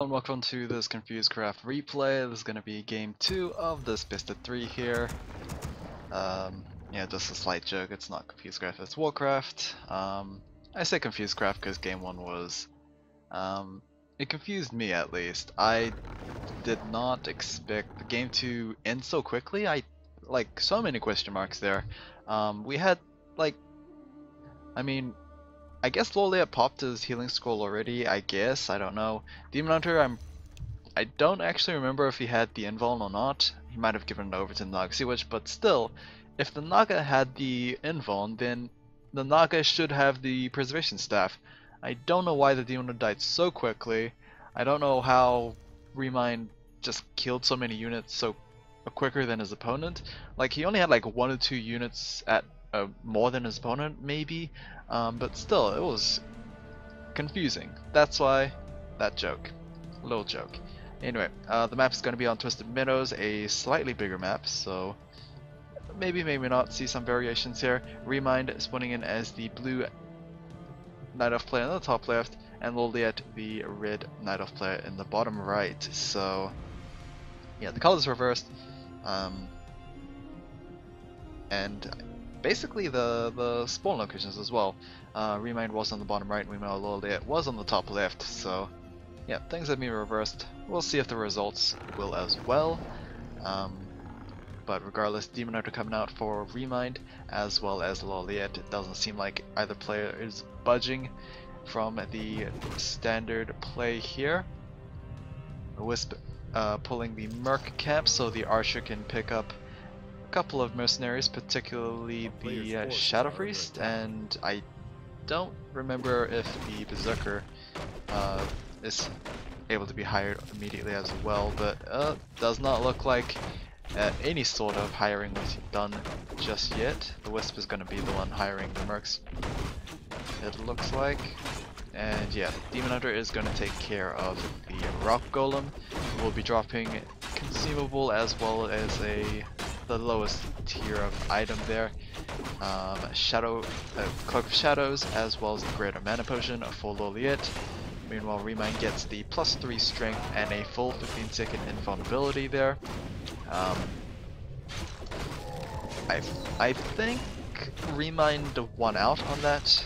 and welcome to this Confused Craft replay. This is going to be game 2 of this best of 3 here. Yeah, just a slight joke, it's not Confused Craft, it's Warcraft. I say Confused Craft because game 1 was, it confused me at least. I did not expect the game to end so quickly. Like, so many question marks there. We had, like, I guess Lawliet popped his healing scroll already, I guess, I don't know. Demon Hunter, I don't actually remember if he had the invuln or not. He might have given it over to the Naga Sea Witch, but still, if the Naga had the invuln, then the Naga should have the preservation staff. I don't know why the Demon Hunter died so quickly. I don't know how ReMinD just killed so many units so quicker than his opponent. Like, he only had like 1 or 2 units at more than his opponent, maybe. But still, it was confusing. That's why that joke. Little joke. Anyway, the map is going to be on Twisted Meadows, a slightly bigger map, so maybe not see some variations here. ReMinD spawning in as the blue Night Elf player in the top left, and Lawliet the red Night Elf player in the bottom right. So yeah, the colors reversed, and basically the spawn locations as well. ReMinD was on the bottom right, meanwhile Lawliet was on the top left, so yeah, things have been reversed. We'll see if the results will as well. But regardless, Demon Hunter coming out for ReMinD as well as Lawliet. It doesn't seem like either player is budging from the standard play here. Wisp pulling the Merc camp so the Archer can pick up a couple of mercenaries, particularly the Shadow Priest, and I don't remember if the Berserker is able to be hired immediately as well, but does not look like any sort of hiring was done just yet. The Wisp is going to be the one hiring the Mercs, it looks like. And yeah, Demon Hunter is going to take care of the Rock Golem. We'll be dropping consumable as well as the lowest tier of item there. Cloak of Shadows as well as the Greater Mana Potion for Lawliet. Meanwhile, ReMinD gets the +3 strength and a full 15-second invulnerability there. I think ReMinD won out on that,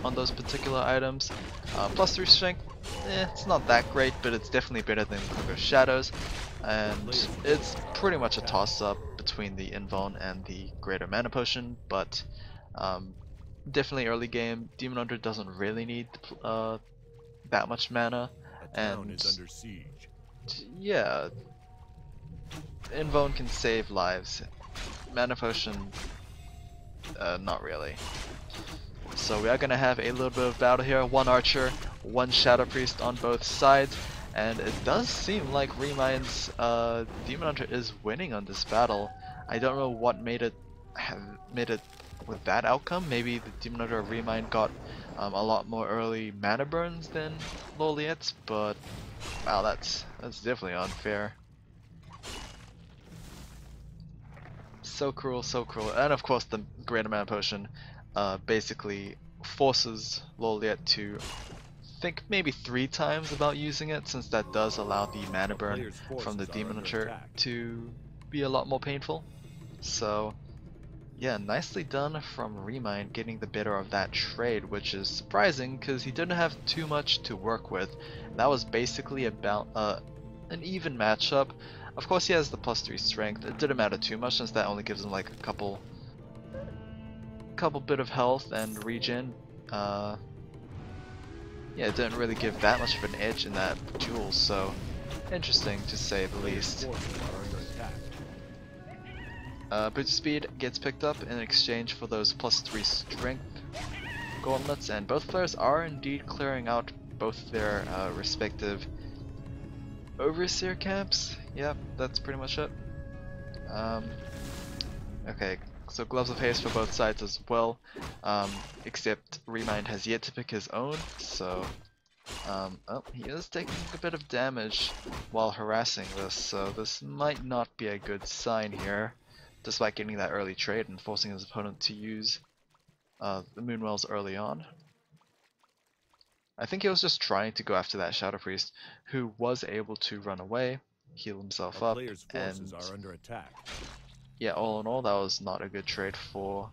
on those particular items. +3 strength, it's not that great, but it's definitely better than Cloak of Shadows, and it's pretty much a toss-up between the invuln and the Greater Mana Potion, but definitely early game, Demon Hunter doesn't really need that much mana, and is under siege. Yeah, invuln can save lives. Mana Potion, not really. So we are gonna have a little bit of battle here. 1 Archer, 1 Shadow Priest on both sides, and it does seem like ReMinD's Demon Hunter is winning on this battle. I don't know what made it with that outcome. Maybe the Demon Hunter of ReMinD got a lot more early mana burns than Lawliet, but wow, that's definitely unfair. So cruel, so cruel. And of course the Greater Mana Potion basically forces Lawliet to think maybe 3 times about using it, since that does allow the mana burn from the Demon Hunter to be a lot more painful. So yeah, nicely done from ReMinD getting the better of that trade, which is surprising because he didn't have too much to work with. That was basically about an even matchup. Of course he has the +3 strength. It didn't matter too much since that only gives him like a couple bit of health and regen. Yeah, it didn't really give that much of an edge in that duel, so interesting to say the least. Boost speed gets picked up in exchange for those +3 strength gauntlets, and both players are indeed clearing out both their respective Overseer camps. Yep, that's pretty much it. Okay, so Gloves of Haste for both sides as well, except ReMinD has yet to pick his own, so oh, he is taking a bit of damage while harassing this, so this might not be a good sign here, despite getting that early trade and forcing his opponent to use the Moonwells early on. I think he was just trying to go after that Shadow Priest, who was able to run away, heal himself Our up, player's forces and are under attack. yeah, all in all, that was not a good trade for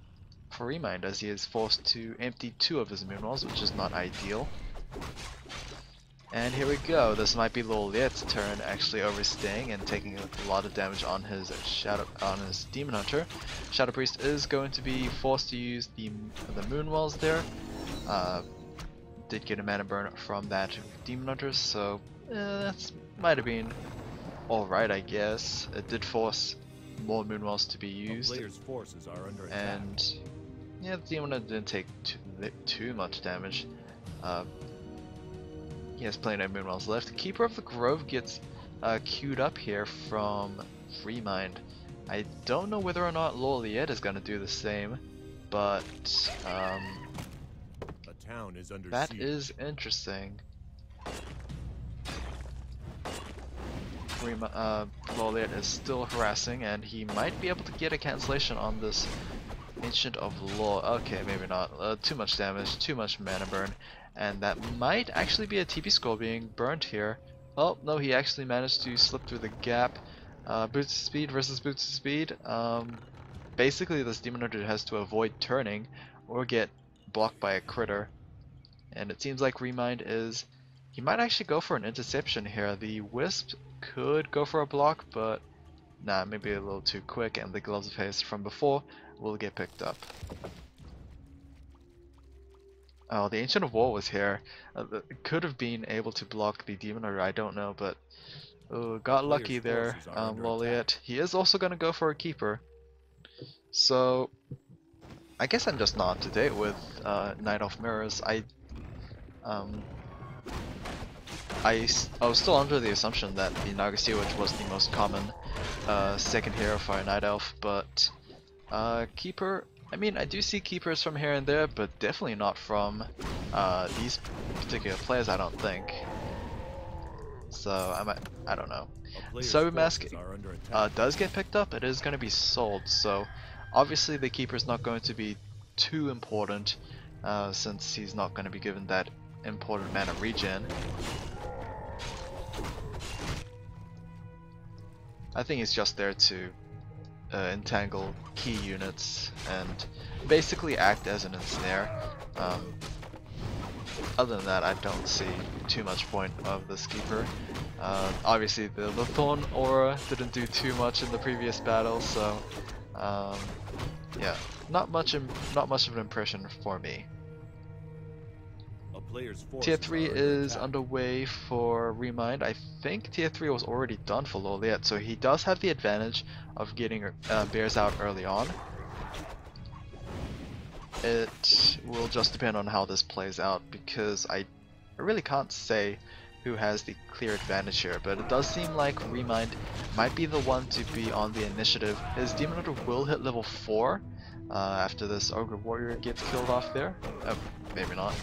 ReMinD, as he is forced to empty 2 of his moon walls, which is not ideal. And here we go. This might be Lawliet's turn, actually overstaying and taking a lot of damage on his Demon Hunter. Shadow Priest is going to be forced to use the moon walls there. Did get a mana burn from that Demon Hunter, so that might have been alright, I guess. It did force more moon walls to be used. Our player's forces are under attack. And yeah, the Demon Hunter didn't take too much damage. He has plenty of moon walls left. Keeper of the Grove gets queued up here from ReMinD. I don't know whether or not Lawliet is going to do the same, but A town is under that siege. is interesting. Lawliet is still harassing, and he might be able to get a cancellation on this Ancient of Law. Okay, maybe not. Too much damage, too much mana burn. And that might actually be a TP scroll being burnt here. Oh, no, he actually managed to slip through the gap. Boots to speed versus boots to speed. Basically, this Demon Hunter has to avoid turning or get blocked by a critter. And it seems like ReMinD is... He might actually go for an interception here. The Wisp could go for a block, but nah, maybe a little too quick, and the Gloves of Haste from before will get picked up. Oh, the Ancient of War was here. Could have been able to block the Demon Hunter, I don't know, but got lucky there, Lawliet. He is also going to go for a Keeper. So, I guess I'm just not up to date with Night of Mirrors. I was still under the assumption that the Nagasiwitch was the most common second hero for a Night Elf, but Keeper, I mean, I do see Keepers from here and there, but definitely not from these particular players, I don't think. So, I don't know. Sober Mask does get picked up, it is going to be sold, so obviously the Keeper's not going to be too important, since he's not going to be given that important mana regen. I think he's just there to entangle key units and basically act as an ensnare. Other than that, I don't see too much point of this Keeper. Obviously, the Thorn Aura didn't do too much in the previous battle, so yeah, not much of an impression for me. Tier 3 is underway for ReMinD. I think Tier 3 was already done for Lawliet, so he does have the advantage of getting bears out early on. It will just depend on how this plays out, because I really can't say who has the clear advantage here, but it does seem like ReMinD might be the one to be on the initiative. His Demon Hunter will hit level 4 after this Ogre Warrior gets killed off there. Maybe not.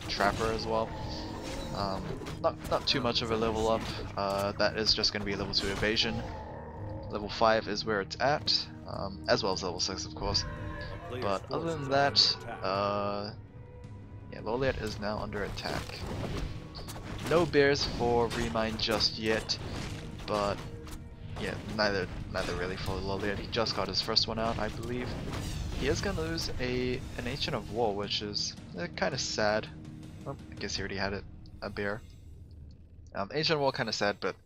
Trapper as well. Not too much of a level up. That is just going to be level 2 evasion. Level 5 is where it's at, as well as level 6 of course. But other than that, yeah, Lawliet is now under attack. No bears for ReMinD just yet, but yeah, neither really for Lawliet. He just got his first one out, I believe. He is gonna lose an Ancient of War, which is kind of sad. Well, I guess he already had a bear. Ancient of War kind of sad, but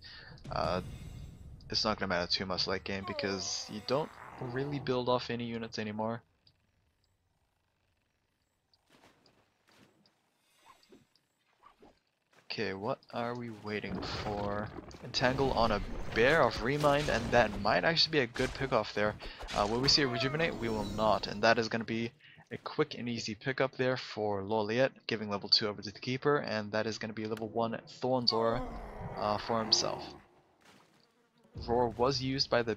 it's not gonna matter too much late game because you don't really build off any units anymore. Okay, what are we waiting for? Entangle on a bear of ReMinD, and that might actually be a good pickoff there. Will we see a Rejuvenate? We will not, and that is going to be a quick and easy pickup there for Lawliet, giving level 2 over to the Keeper, and that is going to be level 1 Thorn's Aura for himself. Roar was used by the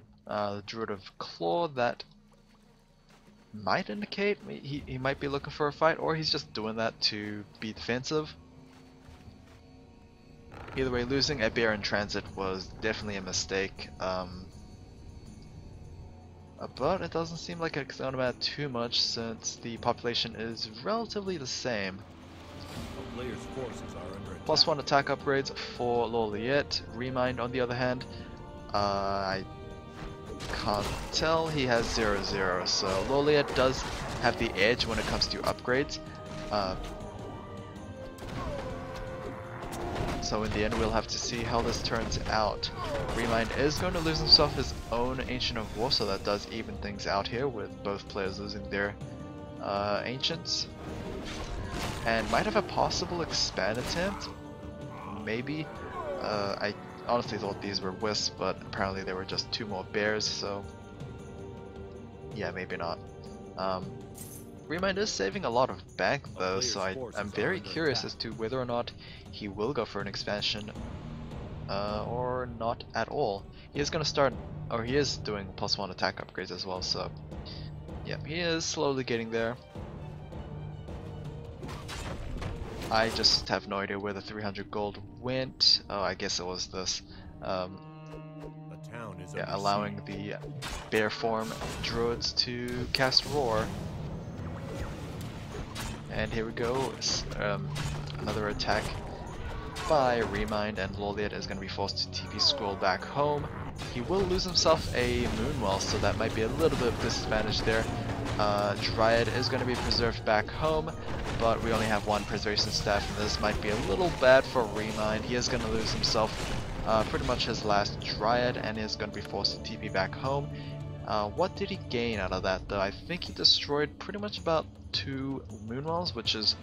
Druid of Claw. That might indicate he might be looking for a fight, or he's just doing that to be defensive. Either way, losing a bear in transit was definitely a mistake, but it doesn't seem like it's going to matter too much since the population is relatively the same. A player's forces are under attack. +1 attack upgrades for Lawliet. ReMinD on the other hand, I can't tell, he has 0-0, so Lawliet does have the edge when it comes to upgrades. So in the end we'll have to see how this turns out. ReMinD is going to lose himself his own Ancient of War, so that does even things out here with both players losing their Ancients. And might have a possible expand attempt, maybe. I honestly thought these were Wisps, but apparently they were just 2 more bears, so yeah, maybe not. ReMinD is saving a lot of bank though, so I'm very curious as to whether or not he will go for an expansion or not at all. He is going to start, or he is doing +1 attack upgrades as well, so yeah, he is slowly getting there. I just have no idea where the 300 gold went. Oh, I guess it was this. Yeah, allowing the bear form druids to cast Roar. And here we go, another attack by ReMinD, and Lawliet is going to be forced to TP scroll back home. He will lose himself a Moonwell, so that might be a little bit of disadvantage there. Dryad is going to be preserved back home, but we only have 1 preservation staff, and this might be a little bad for ReMinD. He is going to lose himself pretty much his last Dryad, and is going to be forced to TP back home. What did he gain out of that though? I think he destroyed pretty much about 2 Moonwells, which is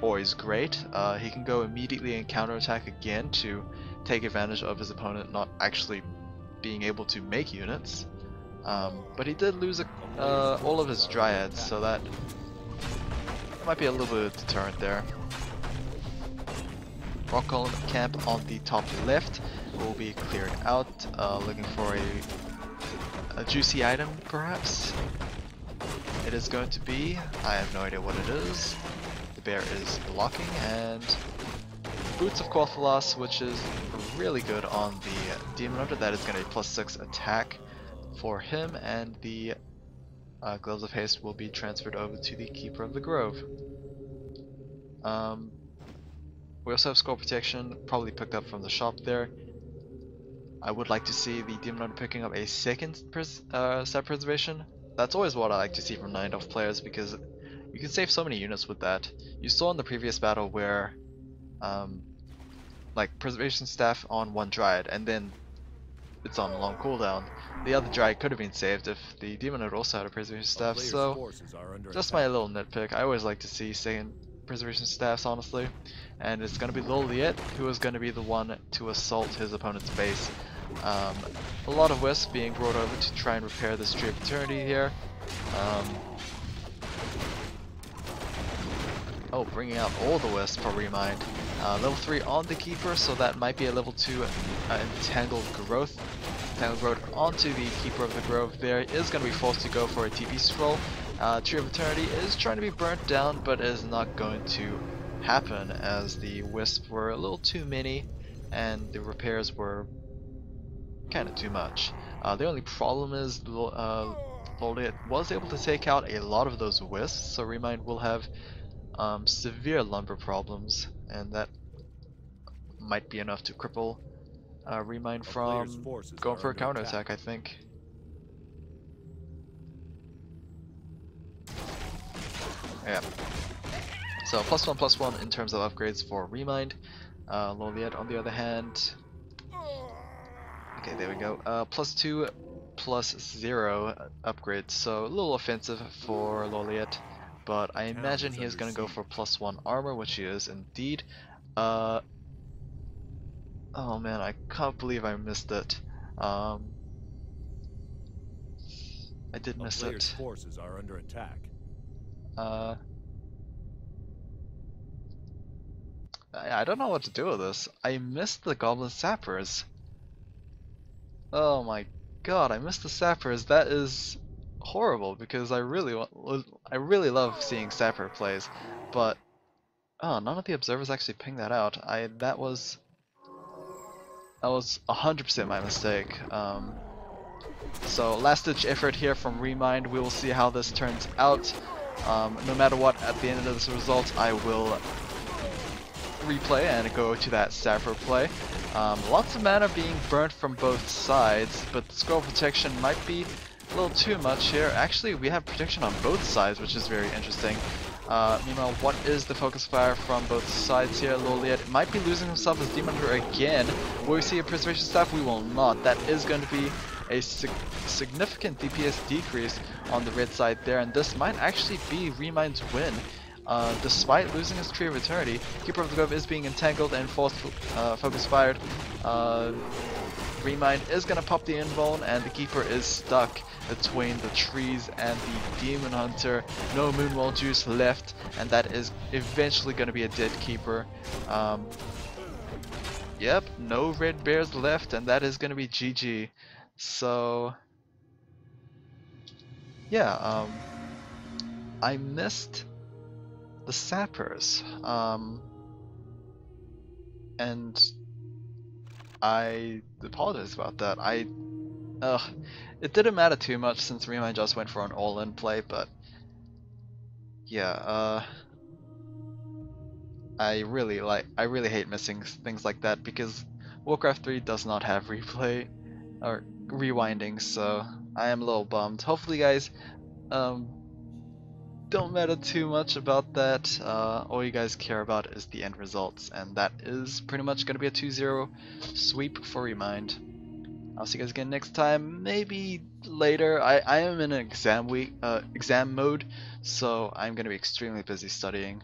always great. He can go immediately and counterattack again to take advantage of his opponent not actually being able to make units. But he did lose all of his Dryads, so that might be a little bit of a deterrent there. Rock Column camp on the top left will be cleared out, looking for a juicy item perhaps. It is going to be, I have no idea what it is. The bear is blocking, and Boots of Quathalas, which is really good on the Demon Hunter. That is going to be +6 attack for him, and the Gloves of Haste will be transferred over to the Keeper of the Grove. We also have Skull Protection, probably picked up from the shop there. I would like to see the Demon Hunter picking up a second Stat Preservation. That's always what I like to see from 9th players, because you can save so many units with that. You saw in the previous battle where like Preservation Staff on 1 Dryad, and then it's on a long cooldown. The other Dryad could have been saved if the Demon had also had a Preservation Staff, so just my little nitpick. I always like to see second Preservation Staffs, honestly. And it's going to be Lawliet who is going to be the one to assault his opponent's base. A lot of Wisps being brought over to try and repair this Tree of Eternity here. Oh, bringing out all the Wisps for ReMinD. Level 3 on the Keeper, so that might be a level 2 Entangled Growth. Entangled Growth onto the Keeper of the Grove there. Is going to be forced to go for a TP scroll. Tree of Eternity is trying to be burnt down, but is not going to happen as the Wisps were a little too many and the repairs were kind of too much. The only problem is Lawliet was able to take out a lot of those Wisps, so ReMinD will have severe lumber problems, and that might be enough to cripple ReMinD from going for a counterattack, I think. Yeah. So +1/+1 in terms of upgrades for ReMinD. Lawliet on the other hand. Okay, there we go. +2/+0 upgrades, so a little offensive for Lawliet, but I imagine he is going to go for +1 armor, which he is indeed. Oh man, I can't believe I missed it. I did miss it. Forces are under attack. I don't know what to do with this. I missed the Goblin Sappers. Oh my god, I missed the Sappers. That is horrible, because I really love seeing Sapper plays, but oh, none of the observers actually pinged that out. That was 100% my mistake. So last ditch effort here from ReMinD. We will see how this turns out. No matter what, at the end of this result, I will replay and go to that Sapphire play. Lots of mana being burnt from both sides, but the scroll protection might be a little too much here. Actually, we have protection on both sides, which is very interesting. Meanwhile, what is the focus fire from both sides here? Lawliet might be losing himself as Demon Hunter again. Will we see a Preservation Staff? We will not. That is going to be a significant DPS decrease on the red side there, and this might actually be ReMind's win. Despite losing his Tree of Eternity, Keeper of the Grove is being entangled and forced focus fired. ReMind is going to pop the invuln, and the Keeper is stuck between the trees and the Demon Hunter. No Moonwall juice left, and that is eventually going to be a dead Keeper. Yep, no red bears left, and that is going to be GG. So, yeah, I missed the Sappers, and I apologize about that. It didn't matter too much since ReMind just went for an all-in play, but yeah, I really hate missing things like that because Warcraft 3 does not have replay or rewinding, so I am a little bummed. Hopefully, guys, don't matter too much about that. All you guys care about is the end results, and that is pretty much going to be a 2-0 sweep for ReMind. I'll see you guys again next time, maybe later. I am in an exam mode, so I'm going to be extremely busy studying.